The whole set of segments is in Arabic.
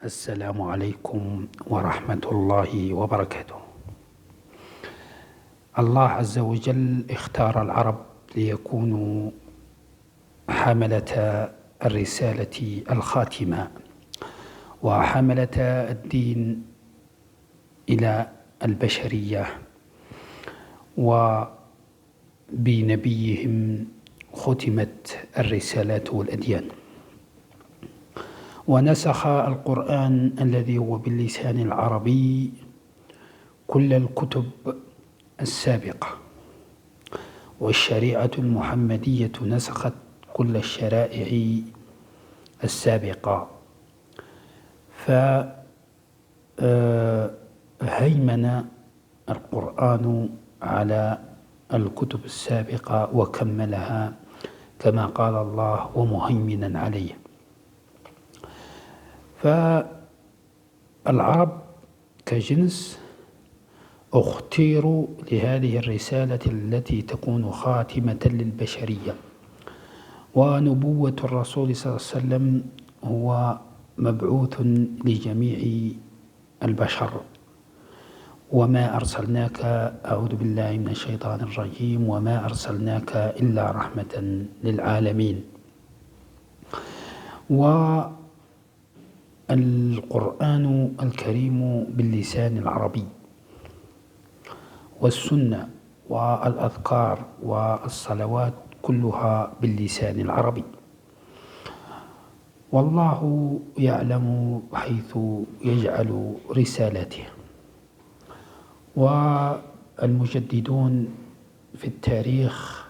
السلام عليكم ورحمة الله وبركاته. الله عز وجل اختار العرب ليكونوا حملة الرسالة الخاتمة وحملة الدين إلى البشرية، وبنبيهم ختمت الرسالات والأديان، ونسخ القرآن الذي هو باللسان العربي كل الكتب السابقة، والشريعة المحمدية نسخت كل الشرائع السابقة، فهيمن القرآن على الكتب السابقة وكملها كما قال الله ومهيمنا عليه. فالعرب كجنس اختيروا لهذه الرسالة التي تكون خاتمة للبشرية، ونبوة الرسول صلى الله عليه وسلم هو مبعوث لجميع البشر، وما أرسلناك أعوذ بالله من الشيطان الرجيم وما أرسلناك إلا رحمة للعالمين. والقرآن الكريم باللسان العربي، والسنة والأذكار والصلوات كلها باللسان العربي، والله يعلم حيث يجعل رسالته. والمجددون في التاريخ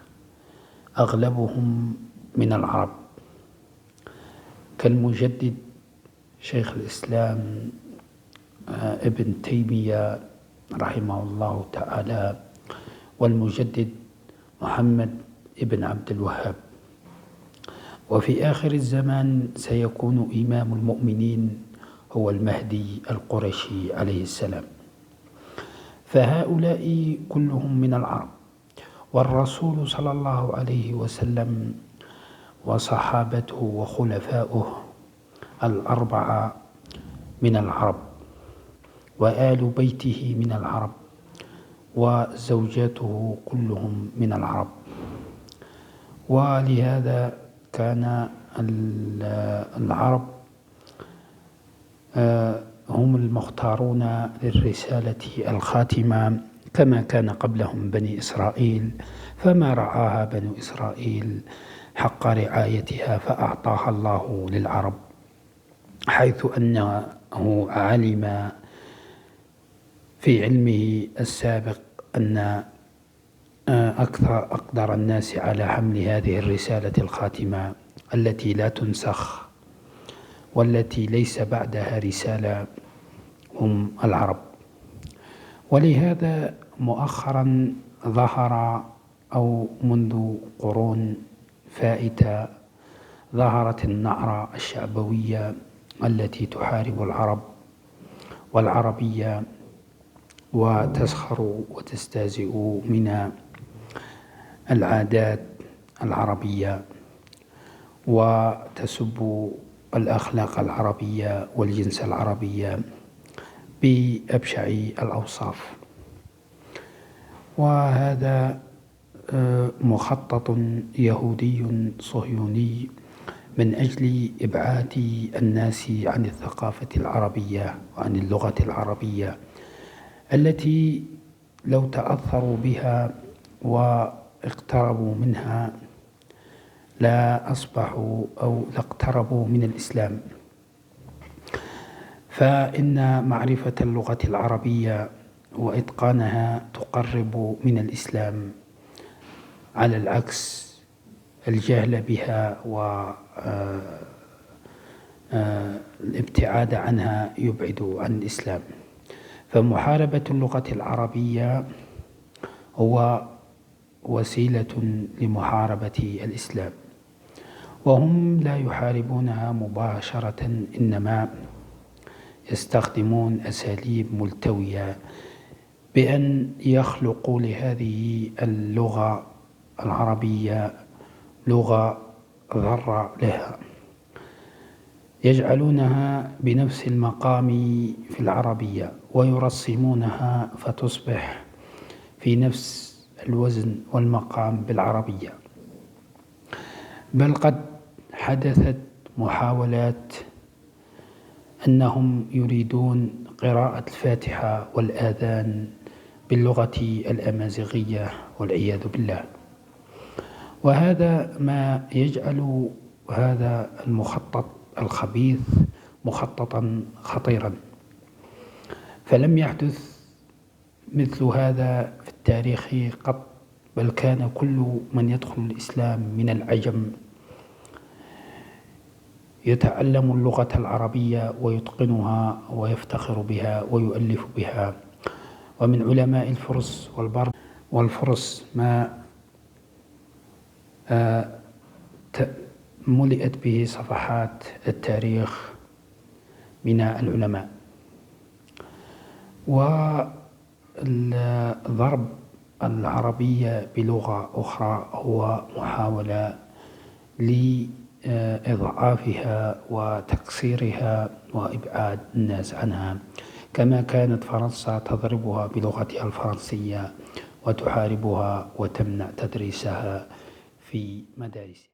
أغلبهم من العرب، كالمجدد شيخ الإسلام ابن تيمية رحمه الله تعالى، والمجدد محمد ابن عبد الوهاب. وفي آخر الزمان سيكون إمام المؤمنين هو المهدي القرشي عليه السلام. فهؤلاء كلهم من العرب، والرسول صلى الله عليه وسلم وصحابته وخلفاؤه الأربعة من العرب، وآل بيته من العرب، وزوجاته كلهم من العرب. ولهذا كان العرب هم المختارون للرسالة الخاتمة، كما كان قبلهم بني إسرائيل، فما رعاها بنو إسرائيل حق رعايتها فأعطاها الله للعرب، حيث أنه علم في علمه السابق أن أقدر الناس على حمل هذه الرسالة الخاتمة التي لا تنسخ والتي ليس بعدها رسالة هم العرب. ولهذا مؤخرا ظهر، أو منذ قرون فائتة، ظهرت النعرة الشعبوية التي تحارب العرب والعربية وتسخر وتستهزئ من العادات العربية وتسب الأخلاق العربية والجنس العربي بأبشع الأوصاف. وهذا مخطط يهودي صهيوني من أجل إبعاد الناس عن الثقافة العربية وعن اللغة العربية، التي لو تأثروا بها واقتربوا منها لا أصبحوا أو لاقتربوا من الإسلام. فإن معرفة اللغة العربية وإتقانها تقرب من الإسلام، على العكس الجهل بها والابتعاد عنها يبعد عن الإسلام. فمحاربة اللغة العربية هو وسيلة لمحاربة الإسلام، وهم لا يحاربونها مباشرة، إنما يستخدمون أساليب ملتوية بأن يخلقوا لهذه اللغة العربية لغة ضارة لها، يجعلونها بنفس المقام في العربية ويرسمونها فتصبح في نفس الوزن والمقام بالعربية. بل قد حدثت محاولات أنهم يريدون قراءة الفاتحة والآذان باللغة الأمازيغية والعياذ بالله. وهذا ما يجعل هذا المخطط الخبيث مخططا خطيرا، فلم يحدث مثل هذا في التاريخ قط، بل كان كل من يدخل الإسلام من العجم يتعلم اللغة العربية ويتقنها ويفتخر بها ويؤلف بها. ومن علماء الفرس والفرس ما ملئت به صفحات التاريخ من العلماء. وضرب العربية بلغة أخرى هو محاولة لإضعافها وتكسيرها وإبعاد الناس عنها، كما كانت فرنسا تضربها بلغتها الفرنسية وتحاربها وتمنع تدريسها في مدارسها.